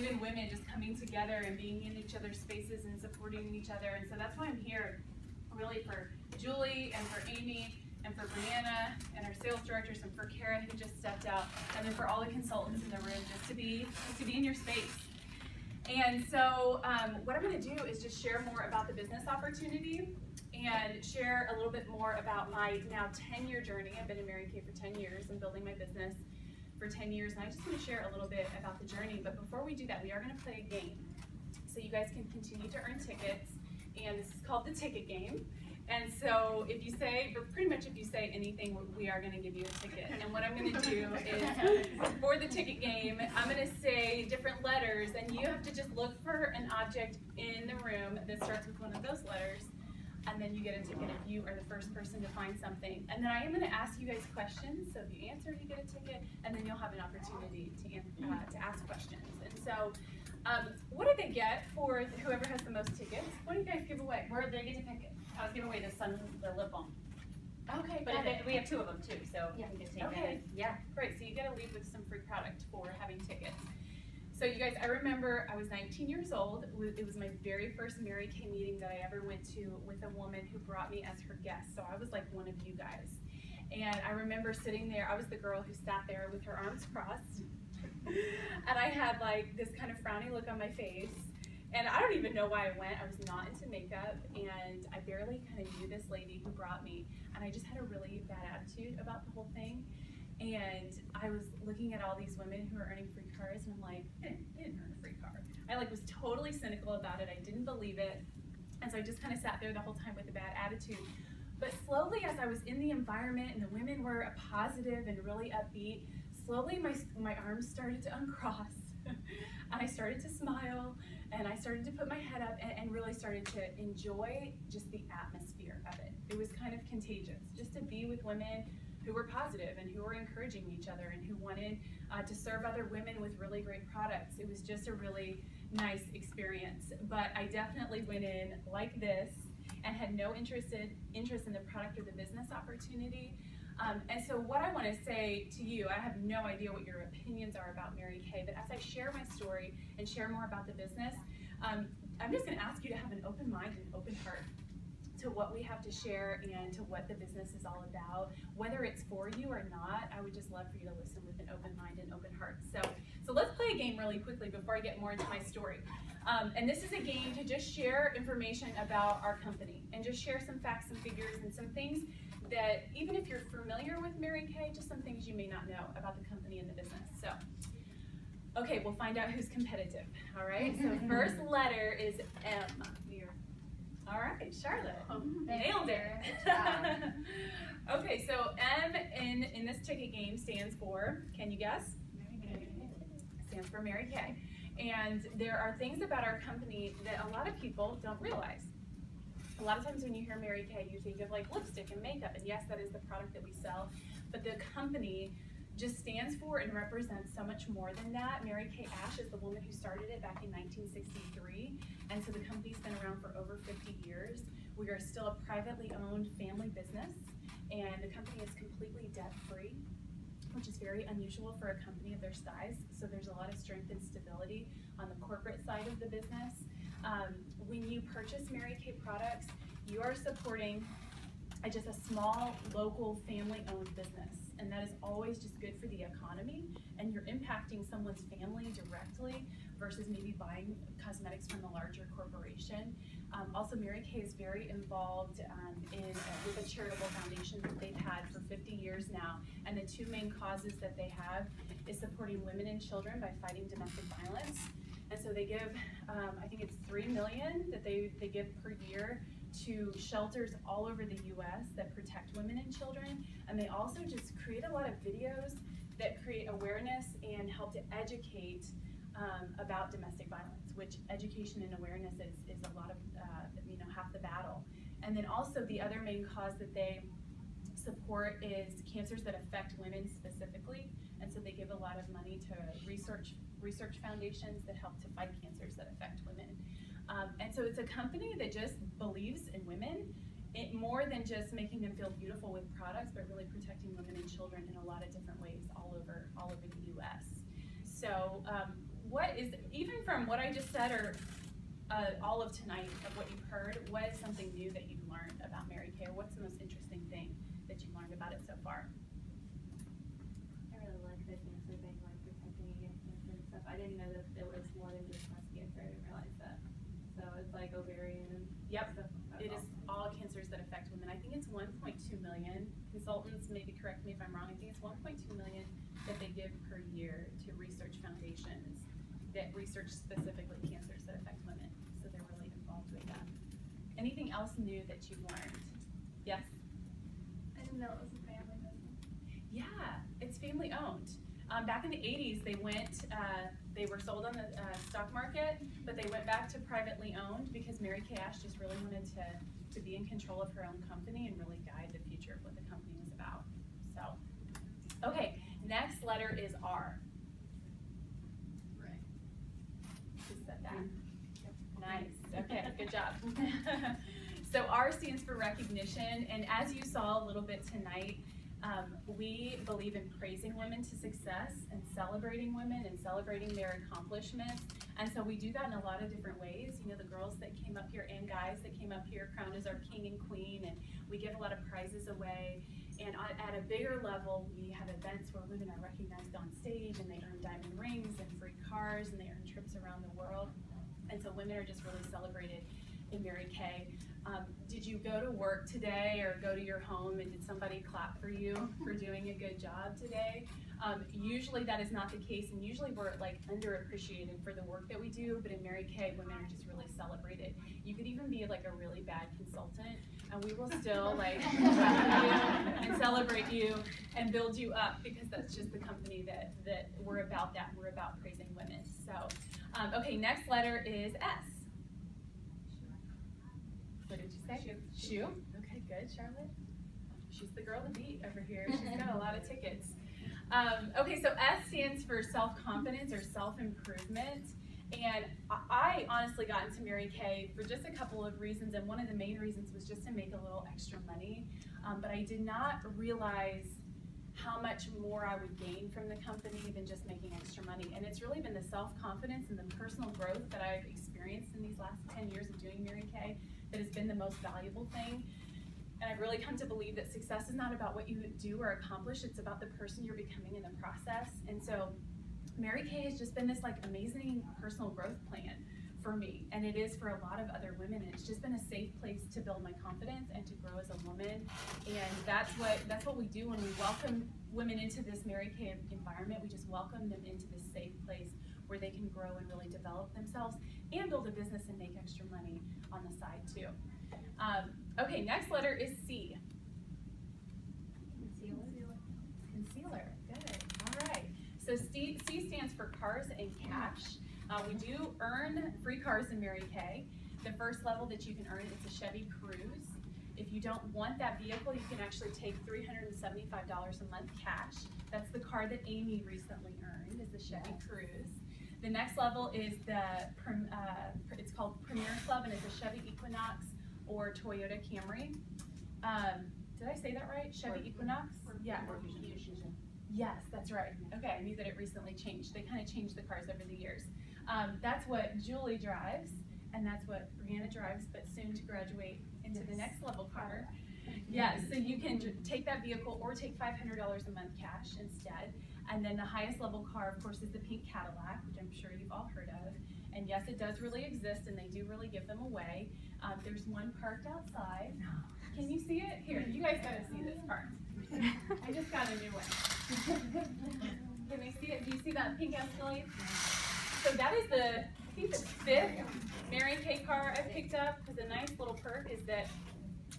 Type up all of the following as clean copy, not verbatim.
believe in women just coming together and being in each other's spaces and supporting each other. And so that's why I'm here, really for Julie and for Amy and for Brianna and our sales directors and for Kara who just stepped out, and then for all the consultants in the room just to be in your space. And so what I'm going to do is just share more about the business opportunity and share a little bit more about my now 10-year journey. I've been in Mary Kay for 10 years and building my business for 10 years, and I just want to share a little bit about the journey. But before we do that, we are going to play a game so you guys can continue to earn tickets, and this is called the ticket game. And so if you say, or pretty much if you say anything, we are going to give you a ticket. And what I'm going to do is, for the ticket game, I'm going to say different letters, and you have to just look for an object in the room that starts with one of those letters, and then you get a ticket if you are the first person to find something. And then I am going to ask you guys questions, so if you answer, you get a ticket, and then you'll have an opportunity to ask questions. And so, what do they get for whoever has the most tickets? What do you guys give away? Where they get to pick it. I was giving away the lip balm. Okay, but we have 2 of them too, so yeah, you can take okay. that. Yeah. Great, so you get to leave with some free product for having tickets. So you guys, I remember I was 19 years old. It was my very first Mary Kay meeting that I ever went to with a woman who brought me as her guest. So I was like one of you guys. And I remember sitting there, I was the girl who sat there with her arms crossed. And I had like this kind of frowny look on my face. And I don't even know why I went. I was not into makeup, and I barely kind of knew this lady who brought me, and I just had a really bad attitude about the whole thing. And I was looking at all these women who were earning free cars, and I'm like, I didn't earn a free car. I like was totally cynical about it. I didn't believe it. And so I just kind of sat there the whole time with a bad attitude. But slowly, as I was in the environment and the women were positive and really upbeat, slowly my arms started to uncross. And I started to smile, and I started to put my head up and really started to enjoy just the atmosphere of it. It was kind of contagious, just to be with women who were positive and who were encouraging each other and who wanted to serve other women with really great products. It was just a really nice experience. But I definitely went in like this and had no interest in the product or the business opportunity. And so what I want to say to you, I have no idea what your opinions are about Mary Kay, but as I share my story and share more about the business, I'm just going to ask you to have an open mind and an open heart to what we have to share and to what the business is all about. Whether it's for you or not, I would just love for you to listen with an open mind and open heart. So let's play a game really quickly before I get more into my story. And this is a game to just share information about our company and just share some facts and figures and some things that even if you're familiar with Mary Kay, just some things you may not know about the company and the business. So, okay, we'll find out who's competitive. All right, so first letter is M. All right, Charlotte, nailed it. Okay, so M in this ticket game stands for, can you guess? Mary Kay. Stands for Mary Kay. And there are things about our company that a lot of people don't realize. A lot of times when you hear Mary Kay, you think of like lipstick and makeup, and yes, that is the product that we sell, but the company just stands for and represents so much more than that. Mary Kay Ash is the woman who started it back in 1963, and so the company's been around for over 50 years. We are still a privately owned family business, and the company is completely debt-free, which is very unusual for a company of their size. So there's a lot of strength and stability on the corporate side of the business. When you purchase Mary Kay products, you are supporting just a small, local, family-owned business. And that is always just good for the economy, and you're impacting someone's family directly versus maybe buying cosmetics from a larger corporation. Also, Mary Kay is very involved with a charitable foundation that they've had for 50 years now. And the 2 main causes that they have is supporting women and children by fighting domestic violence. And so they give, I think it's $3 million that they give per year to shelters all over the U.S. that protect women and children. And they also just create a lot of videos that create awareness and help to educate about domestic violence, which education and awareness is a lot of, half the battle. And then also the other main cause that they support is cancers that affect women specifically. And so they give a lot of money to research foundations that help to fight cancers that affect women. And so it's a company that just believes in women, more than just making them feel beautiful with products, but really protecting women and children in a lot of different ways all over the U.S. So what is, even from what I just said, or all of tonight of what you've heard, what is something new that you've learned about Mary Kay, or what's the most interesting thing that you've learned about it so far? I really like the cancer thing, like protecting against cancer and stuff. I didn't know that it was more than just breast cancer. I didn't realize that. So it's like ovarian and Yep. stuff. It is all cancers that affect women. I think it's 1.2 million. Consultants, maybe correct me if I'm wrong, I think it's 1.2 million that they give per year to research foundations that research specifically cancers that affect women. So they're really involved with that. Anything else new that you've learned? Yes? I didn't know it was a family business. Yeah, it's family owned. Back in the 80s, they were sold on the stock market, but they went back to privately owned because Mary Kay Ash just really wanted to be in control of her own company and really guide the future of what the company was about. So, okay, next letter is R. Right. Who said that? Nice, okay, good job. So R stands for recognition, and as you saw a little bit tonight, we believe in praising women to success and celebrating women and celebrating their accomplishments. And so we do that in a lot of different ways. You know, the girls that came up here and guys that came up here crowned as our king and queen, and we give a lot of prizes away. And at a bigger level, we have events where women are recognized on stage and they earn diamond rings and free cars and they earn trips around the world. And so women are just really celebrated in Mary Kay. Did you go to work today or go to your home and did somebody clap for you for doing a good job today? Usually that is not the case, and usually we're like underappreciated for the work that we do, but in Mary Kay, women are just really celebrated. You could even be like a really bad consultant, and we will still like welcome you and celebrate you and build you up, because that's just the company that we're about. That we're about praising women. So, okay, next letter is S. What did you say? Shoe. Okay, good, Charlotte. She's the girl to beat over here. She's got a lot of tickets. Okay, so S stands for self-confidence or self-improvement. And I honestly got into Mary Kay for just a couple of reasons, and one of the main reasons was just to make a little extra money. But I did not realize how much more I would gain from the company than just making extra money. And it's really been the self-confidence and the personal growth that I've experienced in these last 10 years of doing Mary Kay that has been the most valuable thing. And I've really come to believe that success is not about what you do or accomplish, it's about the person you're becoming in the process. And so Mary Kay has just been this like amazing personal growth plan for me, and it is for a lot of other women. And it's just been a safe place to build my confidence and to grow as a woman. And that's what we do when we welcome women into this Mary Kay environment. We just welcome them into this safe place where they can grow and really develop themselves and build a business and make extra money on the side too. Okay, next letter is C. Concealer, good, all right. So C stands for cars and cash. We do earn free cars in Mary Kay. The first level that you can earn is a Chevy Cruise. If you don't want that vehicle, you can actually take $375 a month cash. That's the car that Amy recently earned, is the Chevy Cruise. The next level is it's called Premier Club, and it's a Chevy Equinox or Toyota Camry. Did I say that right? Chevy Equinox? Yeah. Yes, that's right. Okay, I knew that it recently changed. They kind of changed the cars over the years. That's what Julie drives, and that's what Brianna drives, but soon to graduate into the next level car. Yeah, so you can take that vehicle or take $500 a month cash instead. And then the highest level car, of course, is the pink Cadillac, which I'm sure you've all heard of. And yes, it does really exist, and they do really give them away. There's one parked outside. Can you see it? Here, you guys gotta see this car. I just got a new one. Can they see it? Do you see that pink Escalade? So that is I think the 5th Mary Kay car I picked up, because a nice little perk is that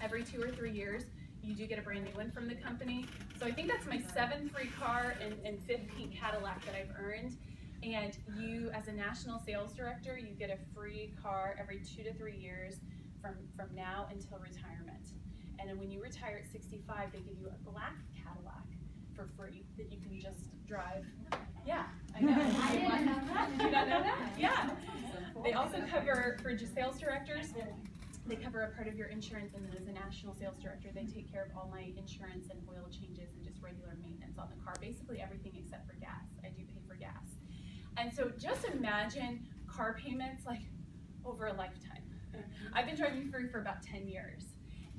every 2 or 3 years, you do get a brand new one from the company. So I think that's my 7th free car and 5th pink Cadillac that I've earned. And you, as a national sales director, you get a free car every 2 to 3 years from now until retirement. And then when you retire at 65, they give you a black Cadillac for free that you can just drive. Yeah, I know. I didn't know that. Did you not know that? Yeah. They also cover, for just sales directors, they cover a part of your insurance, and then as a national sales director, they take care of all my insurance and oil changes and just regular maintenance on the car. Basically everything except for gas. I do pay for gas. And so just imagine car payments like over a lifetime. I've been driving free for about 10 years,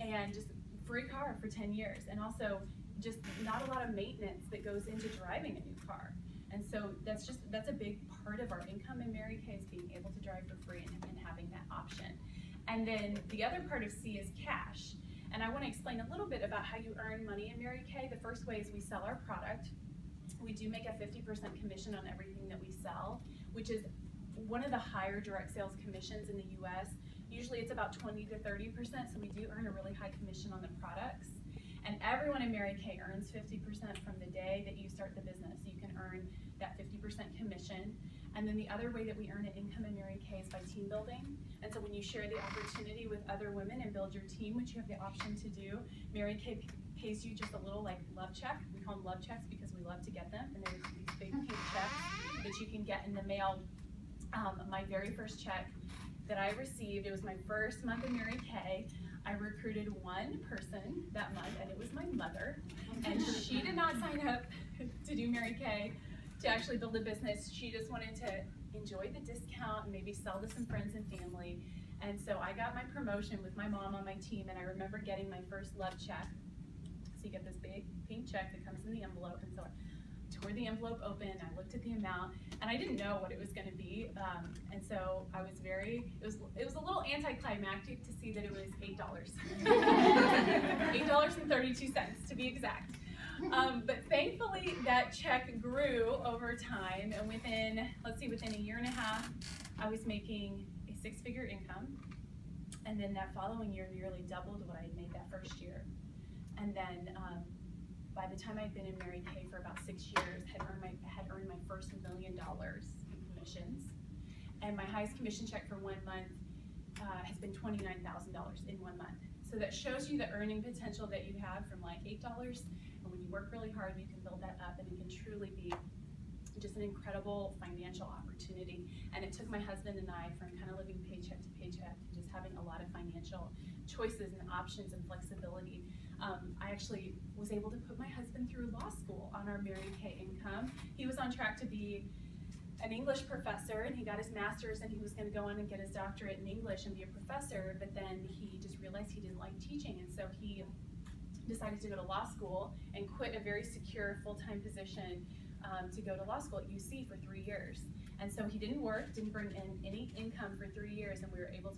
and just free car for 10 years, and also just not a lot of maintenance that goes into driving a new car. And so that's a big part of our income in Mary Kay, is being able to drive for free and having that option. And then the other part of C is cash. And I want to explain a little bit about how you earn money in Mary Kay. The first way is we sell our product. We do make a 50% commission on everything that we sell, which is one of the higher direct sales commissions in the US. Usually it's about 20 to 30%, so we do earn a really high commission on the products. And everyone in Mary Kay earns 50% from the day that you start the business. You can earn that 50% commission. And then the other way that we earn an income in Mary Kay is by team building. And so when you share the opportunity with other women and build your team, which you have the option to do, Mary Kay pays you just a little like love check. We call them love checks because we love to get them. And there's these big pink checks that you can get in the mail. My very first check that I received, it was my first month in Mary Kay. I recruited one person that month, and it was my mother. And she did not sign up to do Mary Kay to actually build a business. She just wanted to enjoy the discount and maybe sell to some friends and family. And so I got my promotion with my mom on my team, and I remember getting my first love check. So you get this big pink check that comes in the envelope, and so I tore the envelope open, I looked at the amount, and I didn't know what it was going to be, and so I was it was a little anticlimactic to see that it was $8. $8.32 to be exact. But thankfully that check grew over time, and within a year and a half, I was making a 6-figure income, and then that following year nearly doubled what I had made that first year. And then by the time I'd been in Mary Kay for about 6 years, had earned my first $1 million in commissions. And my highest commission check for 1 month has been $29,000 in 1 month. So that shows you the earning potential that you have from like $8. And when you work really hard, you can build that up, and it can truly be just an incredible financial opportunity. And it took my husband and I from kind of living paycheck to paycheck to just having a lot of financial choices and options and flexibility. I actually was able to put my husband through law school on our Mary Kay income. He was on track to be an English professor, and he got his master's, and he was going to go on and get his doctorate in English and be a professor, but then he just realized he didn't like teaching, and so he decided to go to law school and quit a very secure full-time position to go to law school at UC for 3 years. And so he didn't bring in any income for 3 years, and we were able to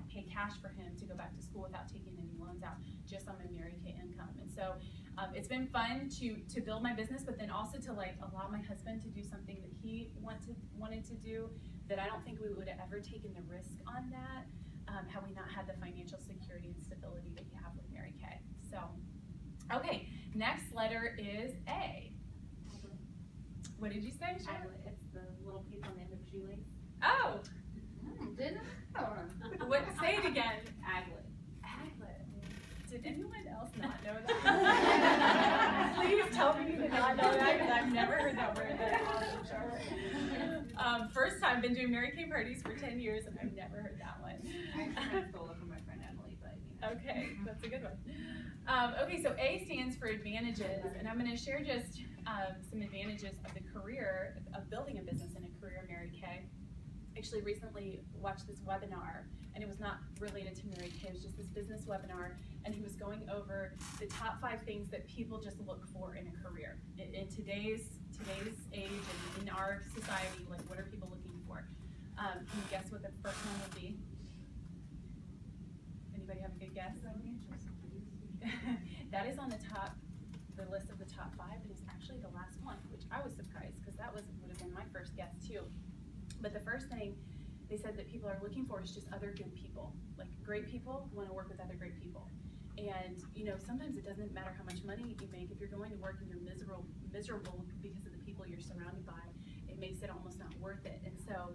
pay cash for him to go back to school without taking any loans out, just on my Mary Kay income. And so it's been fun to build my business, but then also to like allow my husband to do something that he wanted to do, that I don't think we would have ever taken the risk on that, had we not had the financial security and stability that you have with Mary Kay. So, okay, next letter is A. What did you say, Sharon? Aglet. It's the little piece on the end of shoelace. Oh, Didn't know. what? Say it again. Aglet. Aglet. Did anyone else not know that? Please tell me you did not know that, because I've never heard that word. That's awesome, Charlotte. First time, been doing Mary Kay parties for 10 years, and I've never heard that one. I stole it from my friend Emily, but you know. Okay, that's a good one. Okay, so A stands for advantages, and I'm going to share just some advantages of the career of building a business in a career in Mary Kay. Actually, recently watched this webinar, and it was not related to Mary Kay. It was just this business webinar, and he was going over the top 5 things that people just look for in a career in today's age and in our society. Like, what are people looking for? Can you guess what the first one would be? Anybody have a good guess? That is on the list of the top 5, and it's actually the last one, which I was surprised, because that would have been my first guess too. But the first thing they said that people are looking for is just other good people. Like, great people want to work with other great people. And you know, sometimes it doesn't matter how much money you make. If you're going to work and you're miserable because of the people you're surrounded by, it makes it almost not worth it. And so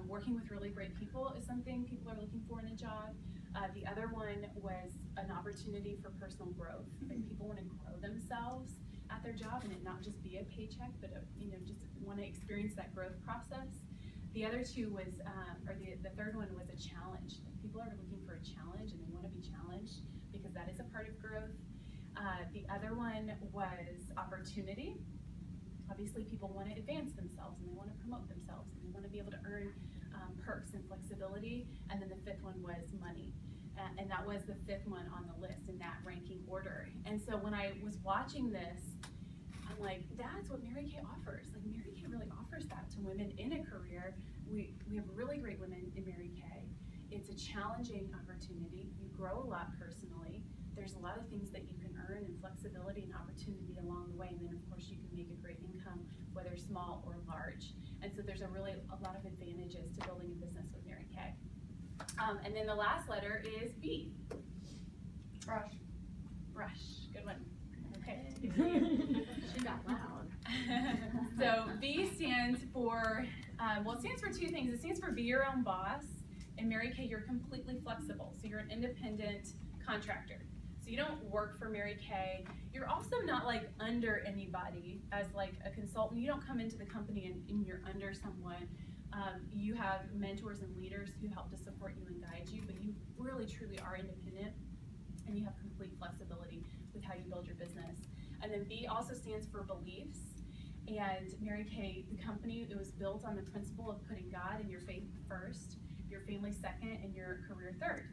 working with really great people is something people are looking for in a job. The other one was an opportunity for personal growth. Like, people want to grow themselves at their job, and it not just be a paycheck, but you know, just want to experience that growth process. The other two was, the third one was a challenge. Like, people are looking for a challenge, and they want to be challenged because that is a part of growth. The other one was opportunity. Obviously, people want to advance themselves, and they want to promote themselves. flexibility, and then the fifth one was money. And that was the fifth one on the list in that ranking order. And so when I was watching this, I'm like, that's what Mary Kay offers. Like, Mary Kay really offers that to women in a career. We have really great women in Mary Kay. It's a challenging opportunity. You grow a lot personally. There's a lot of things that you can earn and flexibility and opportunity along the way. And then of course you can make a great income, whether small or large. And so there's a lot of advantages to building a business with Mary Kay. And then the last letter is B. Brush. Brush, good one. Okay. She got loud. So B stands for, it stands for two things. It stands for be your own boss. In Mary Kay, you're completely flexible. So you're an independent contractor. So you don't work for Mary Kay. You're also not like under anybody as like a consultant. You don't come into the company and you're under someone. You have mentors and leaders who help to support you and guide you, but you really truly are independent and you have complete flexibility with how you build your business. And then B also stands for beliefs. And Mary Kay, the company, it was built on the principle of putting God and your faith first, your family second, and your career third.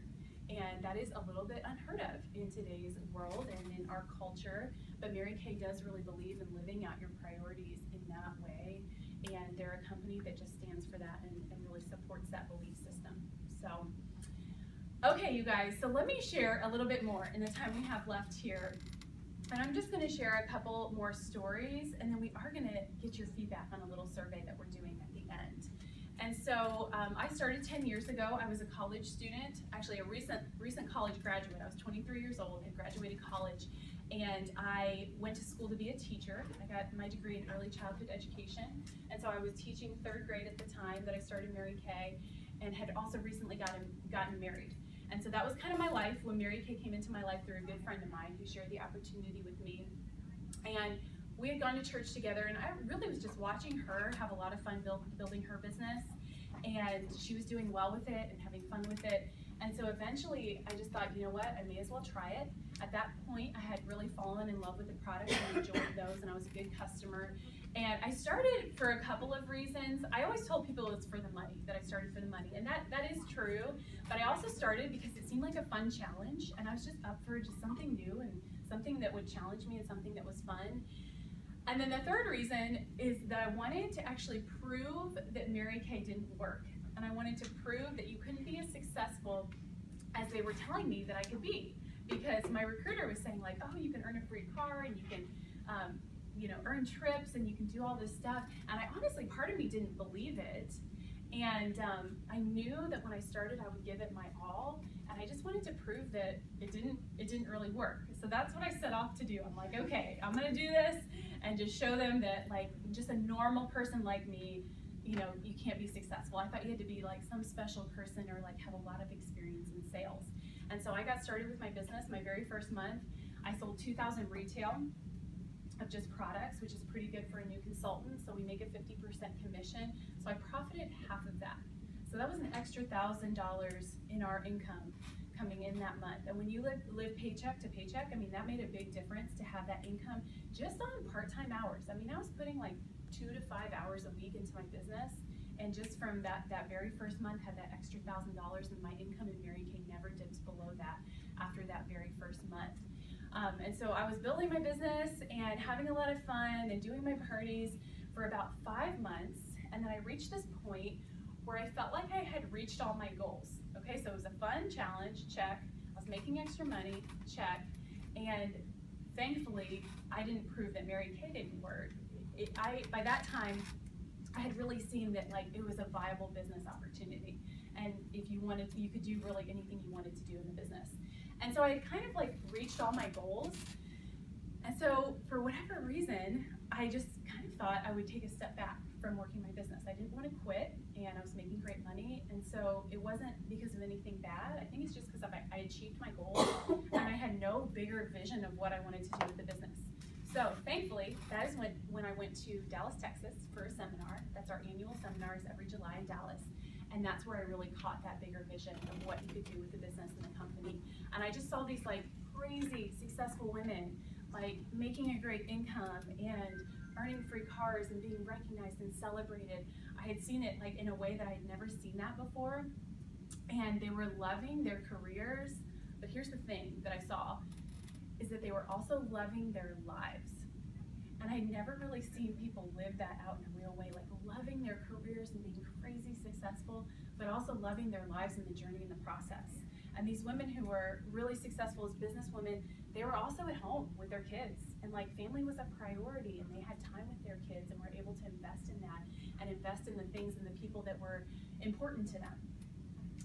And that is a little bit unheard of in today's world and in our culture, but Mary Kay does really believe in living out your priorities in that way, and they're a company that just stands for that and really supports that belief system. So, okay, you guys, so let me share a little bit more in the time we have left here. And I'm just gonna share a couple more stories, and then we are gonna get your feedback on a little survey that we're doing at the end. And so I started 10 years ago. I was a college student, actually a recent college graduate. I was 23 years old, had graduated college, and I went to school to be a teacher. I got my degree in early childhood education, and so I was teaching third grade at the time that I started Mary Kay, and had also recently gotten married. And so that was kind of my life when Mary Kay came into my life through a good friend of mine who shared the opportunity with me. And we had gone to church together, and I really was just watching her have a lot of fun building her business, and she was doing well with it and having fun with it. And so eventually I just thought, you know what, I may as well try it. At that point, I had really fallen in love with the product and enjoyed those, and I was a good customer. And I started for a couple of reasons. I always told people it's for the money, that I started for the money, and that is true. But I also started because it seemed like a fun challenge, and I was just up for just something new and something that would challenge me and something that was fun. And then the third reason is that I wanted to actually prove that Mary Kay didn't work. And I wanted to prove that you couldn't be as successful as they were telling me that I could be. Because my recruiter was saying like, oh, you can earn a free car and you can earn trips and you can do all this stuff. And I honestly, part of me didn't believe it. And I knew that when I started, I would give it my all. And I just wanted to prove that it didn't really work. So that's what I set off to do. I'm like, okay, I'm gonna do this and just show them that like just a normal person like me, you can't be successful. I thought you had to be like some special person or like have a lot of experience in sales. And so I got started with my business. My very first month, I sold 2,000 retail of just products, which is pretty good for a new consultant. So we make a 50% commission. So I profited half of that. So that was an extra $1,000 in our income coming in that month. And when you live paycheck to paycheck, I mean, that made a big difference to have that income just on part-time hours. I mean, I was putting like 2 to 5 hours a week into my business. And just from that very first month, had that extra $1,000, and my income in Mary Kay never dipped below that after that very first month. And so I was building my business and having a lot of fun and doing my parties for about 5 months. And then I reached this point where I felt like I had reached all my goals. Okay, so it was a fun challenge, check. I was making extra money, check. And thankfully, I didn't prove that Mary Kay didn't work. By that time, I had really seen that like it was a viable business opportunity. And if you wanted to, you could do really anything you wanted to do in the business. And so I kind of like reached all my goals. And so for whatever reason, I just kind of thought I would take a step back from working my business. I didn't want to quit, and I was making great money. And so it wasn't because of anything bad. I think it's just because I achieved my goals and I had no bigger vision of what I wanted to do with the business. So thankfully, that is when I went to Dallas, Texas for a seminar. That's our annual seminars every July in Dallas. And that's where I really caught that bigger vision of what you could do with the business and the company. And I just saw these like crazy successful women like making a great income and earning free cars and being recognized and celebrated. I had seen it like in a way that I had never seen that before. and they were loving their careers. But here's the thing that I saw, is that they were also loving their lives. And I never really seen people live that out in a real way, like loving their careers and being crazy successful, but also loving their lives and the journey and the process. And these women who were really successful as businesswomen, they were also at home with their kids, and like family was a priority, and they had time with their kids and were able to invest in that and invest in the things and the people that were important to them.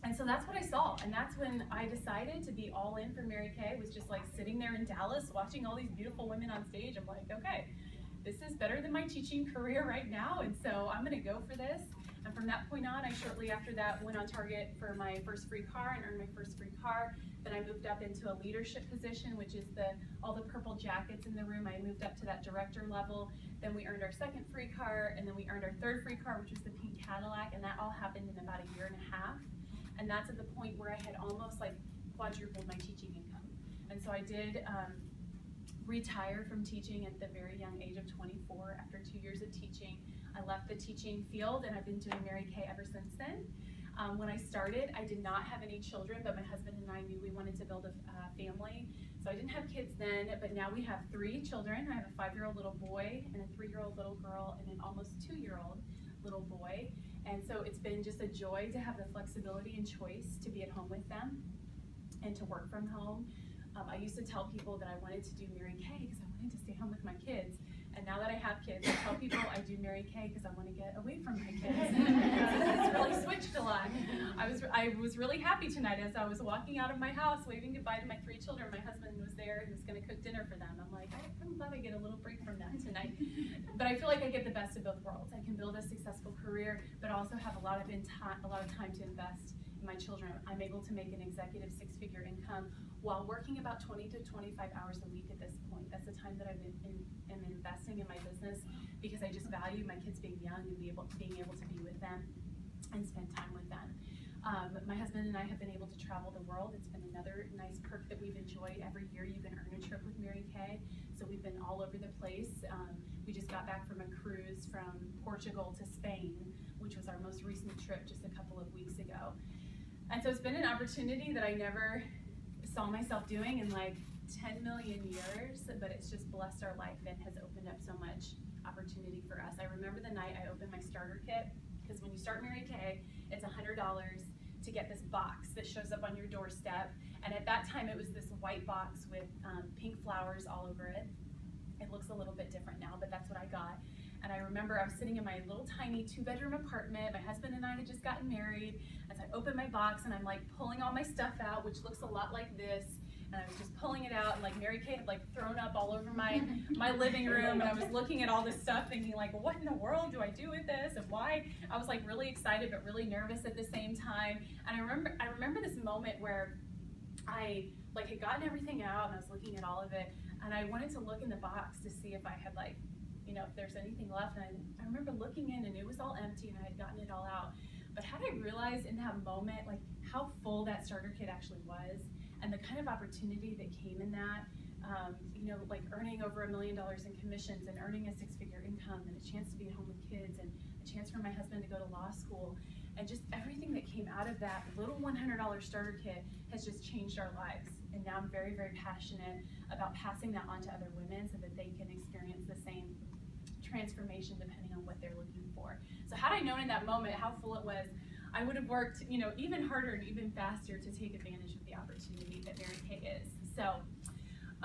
And so that's what I saw, and that's when I decided to be all in for Mary Kay. Was just like sitting there in Dallas watching all these beautiful women on stage. I'm like, okay, this is better than my teaching career right now, and so I'm gonna go for this. And from that point on, I shortly after that went on target for my first free car and earned my first free car. Then I moved up into a leadership position, which is all the purple jackets in the room. I moved up to that director level. Then we earned our second free car, and then we earned our third free car, which was the pink Cadillac, and that all happened in about a year and a half. And that's at the point where I had almost like quadrupled my teaching income. And so I did retire from teaching at the very young age of 24 after 2 years of teaching. I left the teaching field, and I've been doing Mary Kay ever since then. When I started, I did not have any children, but my husband and I knew we wanted to build a family. So I didn't have kids then, but now we have 3 children. I have a 5-year-old little boy and a 3-year-old little girl and an almost 2-year-old little boy. And so it's been just a joy to have the flexibility and choice to be at home with them and to work from home. I used to tell people that I wanted to do Mary Kay because I wanted to stay home with my kids. And now that I have kids, I tell people I do Mary Kay because I want to get away from my kids. It's really switched a lot. I was really happy tonight as I was walking out of my house, waving goodbye to my 3 children. My husband was there and was going to cook dinner for them. I'm like, I'm glad I get a little break from that tonight. But I feel like I get the best of both worlds. I can build a successful career, but also have a lot of time to invest in my children. I'm able to make an executive 6-figure income while working about 20 to 25 hours a week at this point. That's the time that I'm investing in my business because I just value my kids being young and being able to be with them and spend time with them. My husband and I have been able to travel the world. It's been another nice perk that we've enjoyed. Every year you can earn a trip with Mary Kay. So we've been all over the place. We just got back from a cruise from Portugal to Spain, which was our most recent trip just a couple of weeks ago. And so it's been an opportunity that I never saw myself doing in like 10 million years, but it's just blessed our life and has opened up so much opportunity for us. I remember the night I opened my starter kit, because when you start Mary Kay, it's $100 to get this box that shows up on your doorstep. And at that time, it was this white box with pink flowers all over it. It looks a little bit different now, but that's what I got. And I remember I was sitting in my little tiny 2-bedroom apartment. My husband and I had just gotten married. As I opened my box and I'm like pulling all my stuff out, which looks a lot like this. And I was just pulling it out, and like Mary Kay had like thrown up all over my living room. And I was looking at all this stuff thinking like, what in the world do I do with this? And why? I was like really excited, but really nervous at the same time. And I remember this moment where I like had gotten everything out and I was looking at all of it. And I wanted to look in the box to see if I had like, if there's anything left. And I remember looking in and it was all empty and I had gotten it all out. But had I realized in that moment, like how full that starter kit actually was and the kind of opportunity that came in that, like earning over $1 million in commissions and earning a 6-figure income and a chance to be at home with kids and a chance for my husband to go to law school and just everything that came out of that little $100 starter kit has just changed our lives. And now I'm very, very passionate about passing that on to other women so that they can experience the same transformation depending on what they're looking for. So had I known in that moment how full it was, I would have worked, even harder and even faster to take advantage of the opportunity that Mary Kay is. So,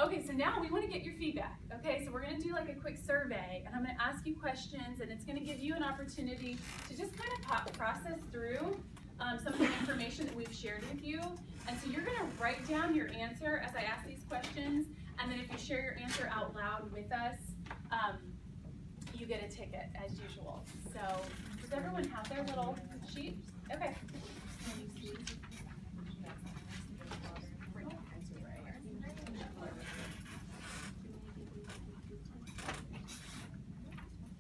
okay, so now we want to get your feedback. Okay, so we're going to do like a quick survey, and I'm going to ask you questions, and it's going to give you an opportunity to just kind of process through some of the information that we've shared with you. And so you're going to write down your answer as I ask these questions, and then if you share your answer out loud with us, you get a ticket as usual. So does everyone have their little sheet? Okay.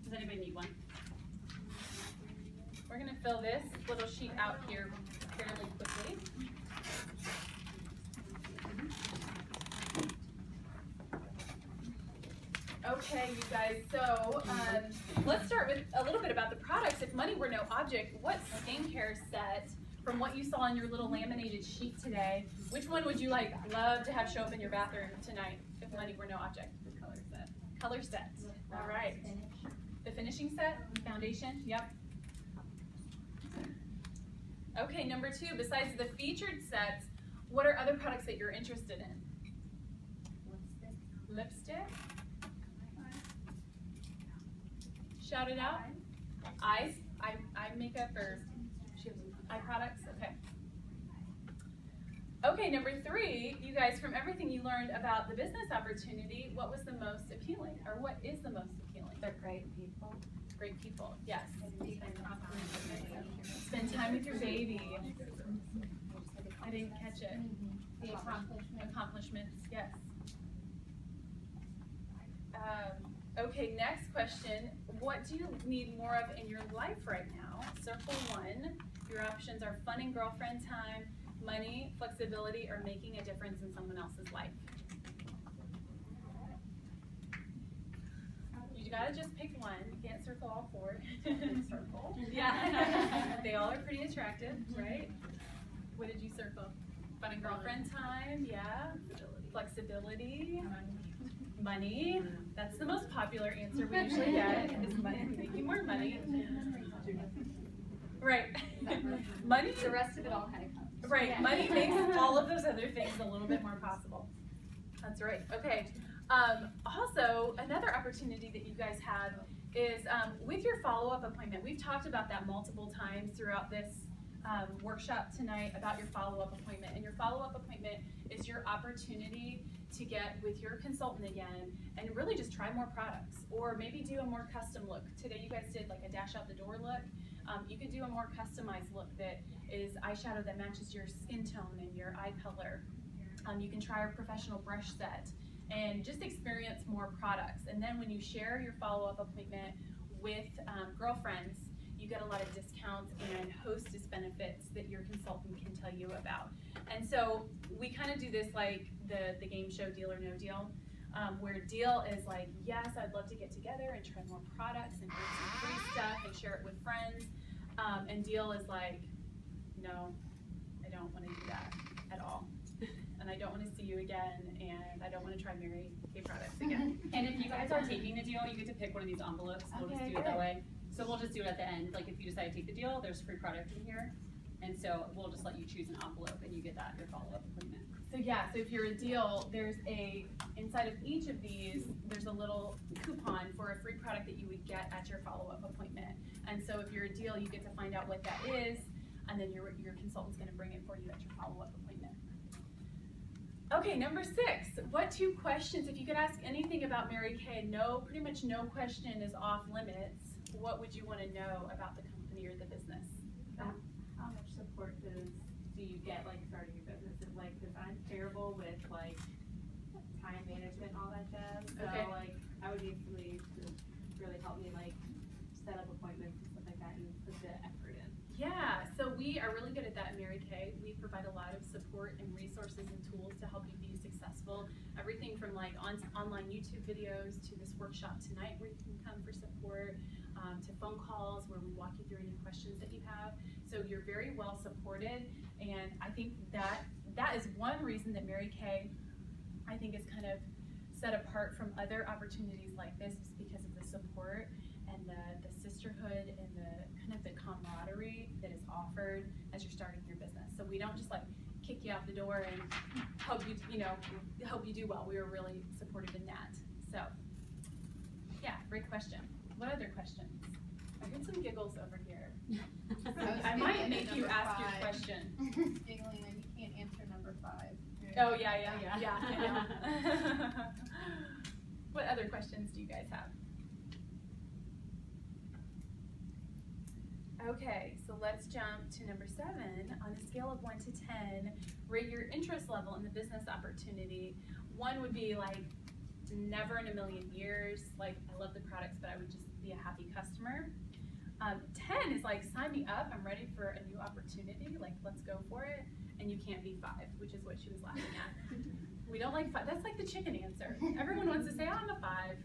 Does anybody need one? We're going to fill this little sheet out here fairly quickly. Okay, you guys, so let's start with a little bit about the products. If money were no object, what skincare set from what you saw on your little laminated sheet today, which one would you love to have show up in your bathroom tonight if money were no object? The color set. Color set. All right. The finishing set, foundation, yep. Okay, number 2, besides the featured sets, what are other products that you're interested in? Lipstick? Shout it out. Eyes? Eye makeup or eye products? Okay. Okay, number 3, you guys, from everything you learned about the business opportunity, what was the most appealing, or what is the most appealing? They're great people. Great people, yes. Spend time with your baby. I didn't catch it. The Accomplishments, yes. Okay, next question. What do you need more of in your life right now? Circle 1. Your options are fun and girlfriend time, money, flexibility, or making a difference in someone else's life. You gotta just pick one. You can't circle all 4. Circle. Yeah. They all are pretty attractive, right? What did you circle? Fun and girlfriend time, yeah. Flexibility. Money. That's the most popular answer we usually get is money, making more money. Right. Money. The rest of it all kind of comes. Right. Yeah. Money makes all of those other things a little bit more possible. That's right. Okay. Also, another opportunity that you guys have is with your follow-up appointment. We've talked about that multiple times throughout this workshop tonight about your follow-up appointment. And your follow-up appointment is your opportunity to get with your consultant again and really just try more products or maybe do a more custom look. Today you guys did like a dash out the door look. You could do a more customized look that is eyeshadow that matches your skin tone and your eye color. You can try a professional brush set and just experience more products. And then when you share your follow-up appointment with girlfriends, you get a lot of discounts and hostess benefits that your consultant can tell you about. And so we kind of do this like the game show Deal or No Deal, where deal is like, yes, I'd love to get together and try more products and bring some free stuff and share it with friends. And deal is like, no, I don't want to do that at all. And I don't want to see you again, and I don't want to try Mary Kay products again. And if you guys are taking the deal, you get to pick one of these envelopes. We'll just Okay, do it that good. way. So we'll just do it at the end. Like if you decide to take the deal, there's free product in here. And so we'll just let you choose an envelope and you get that at your follow-up appointment. So yeah, so if you're a deal, there's inside of each of these, there's a little coupon for a free product that you would get at your follow-up appointment. And so if you're a deal, you get to find out what that is, and then your consultant's gonna bring it for you at your follow-up appointment. Okay, number 6, what 2 questions, if you could ask anything about Mary Kay, pretty much no question is off limits, what would you wanna know about the company or the business? How much support do you get like starting your business? Because I'm terrible with like time management and all that jazz. So Okay. like I would need somebody to really help me like set up appointments and stuff like that and put the effort in. Yeah, so we are really good at that at Mary Kay. We provide a lot of support and resources and tools to help you be successful. Everything from like online YouTube videos to this workshop tonight where you can come for support, to phone calls where we walk you through any questions that you have. So you're very well supported, and I think that is one reason that Mary Kay, I think, is kind of set apart from other opportunities like this, is because of the support and the sisterhood and the kind of the camaraderie that is offered as you're starting your business. So we don't just like kick you out the door and hope you do well. We are really supportive in that. So yeah, great question. What other questions? I heard some giggles over here. I might make you ask your question. Giggling and you can't answer number 5. Oh yeah, I know. What other questions do you guys have? Okay, so let's jump to number 7. On a scale of 1 to 10, rate your interest level in the business opportunity. 1 would be like, never in a million years. Like, I love the products, but I would just be a happy customer. 10 is like, sign me up. I'm ready for a new opportunity. Like, let's go for it. And you can't be 5, which is what she was laughing at. We don't like 5. That's like the chicken answer. Everyone wants to say, oh, I'm a 5.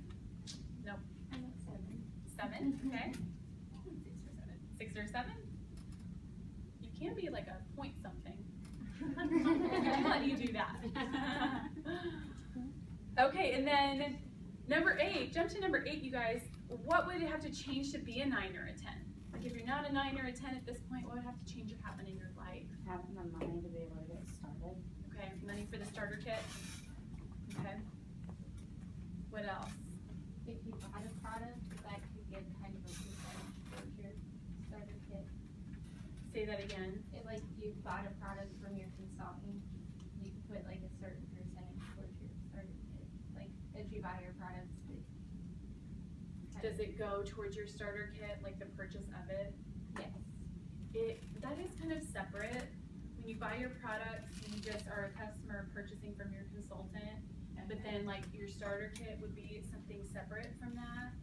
Nope. I'm at 7. 7, okay. 6 or 7. You can be like a point something. I'll let you do that. Okay, and then number 8, jump to number 8, you guys. What would it have to change to be a 9 or a 10? Like if you're not a 9 or a 10 at this point, what would have to change or happen in your life? Having the money to be able to get started. Okay, money for the starter kit. Okay. What else? If you bought a product, that could give kind of a percentage towards your starter kit. Say that again. If like you bought a product from your consultant, you could put like a certain percentage towards your starter kit. Like if you buy your products, Does it go towards your starter kit, like the purchase of it? yes. That is kind of separate. When you buy your products, you just are a customer purchasing from your consultant, but then like your starter kit would be something separate from that.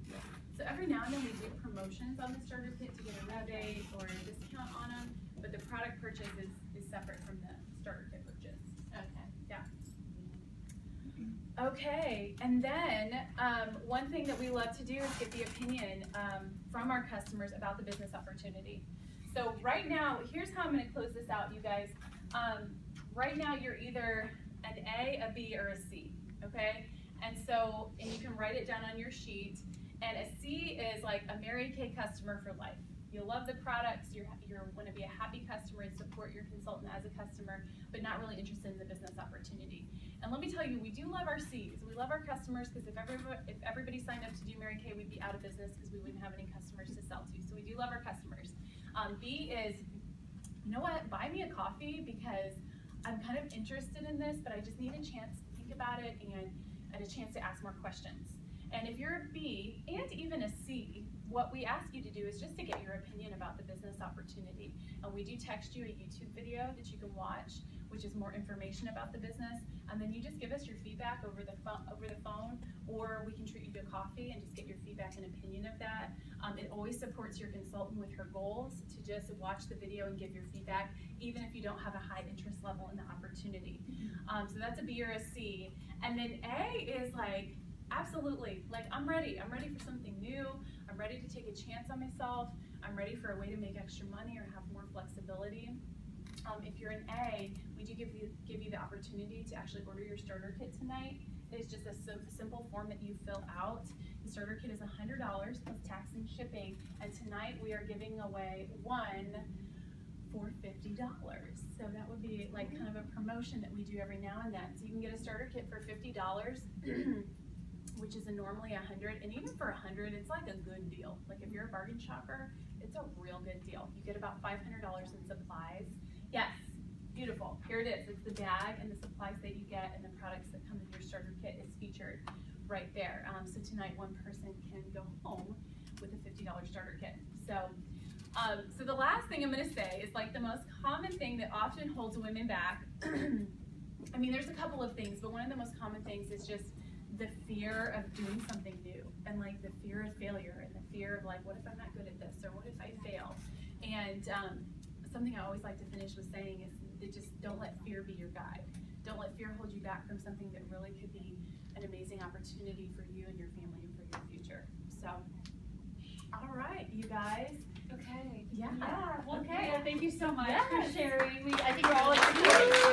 So every now and then we do promotions on the starter kit to get a rebate or a discount on them, but the product purchase is separate from the starter kit purchase. Okay. Okay, and then one thing that we love to do is get the opinion from our customers about the business opportunity. So right now, here's how I'm going to close this out, you guys. Right now, you're either an A, a B, or a C, okay? And you can write it down on your sheet. And a C is like a Mary Kay customer for life. You love the products, you want to be a happy customer and support your consultant as a customer, but not really interested in the business opportunity. And let me tell you, we do love our C's. We love our customers because if everybody signed up to do Mary Kay, we'd be out of business because we wouldn't have any customers to sell to. So we do love our customers. B is, you know what, buy me a coffee because I'm kind of interested in this, but I just need a chance to think about it and a chance to ask more questions. And if you're a B and even a C, what we ask you to do is just to get your opinion about the business opportunity. And we do text you a YouTube video that you can watch, which is more information about the business. And then you just give us your feedback over the phone, or we can treat you to coffee and just get your feedback and opinion of that. It always supports your consultant with her goals to just watch the video and give your feedback, even if you don't have a high interest level in the opportunity. So that's a B or a C. And then A is like, absolutely, like I'm ready for something new. I'm ready to take a chance on myself. I'm ready for a way to make extra money or have more flexibility. If you're an A, we do give you the opportunity to actually order your starter kit tonight. It's just a simple form that you fill out. The starter kit is $100 plus tax and shipping, and tonight we are giving away one for $50. So that would be like kind of a promotion that we do every now and then. So you can get a starter kit for $50, which is normally $100, and even for $100, it's like a good deal. Like if you're a bargain shopper, it's a real good deal. You get about $500 in supplies. Yes, beautiful. Here it is. It's the bag and the supplies that you get and the products that come in your starter kit is featured right there. So tonight one person can go home with a $50 starter kit. So the last thing I'm gonna say is like the most common thing that often holds women back. I mean, there's a couple of things, but one of the most common things is just the fear of doing something new, and like the fear of failure, and the fear of like, what if I'm not good at this, or what if I fail? And something I always like to finish with saying is just don't let fear be your guide. Don't let fear hold you back from something that really could be an amazing opportunity for you and your family and for your future. So, all right, you guys. Okay. Yeah. Well, Okay. Leah, thank you so much Yes. for sharing. I think we're all excited.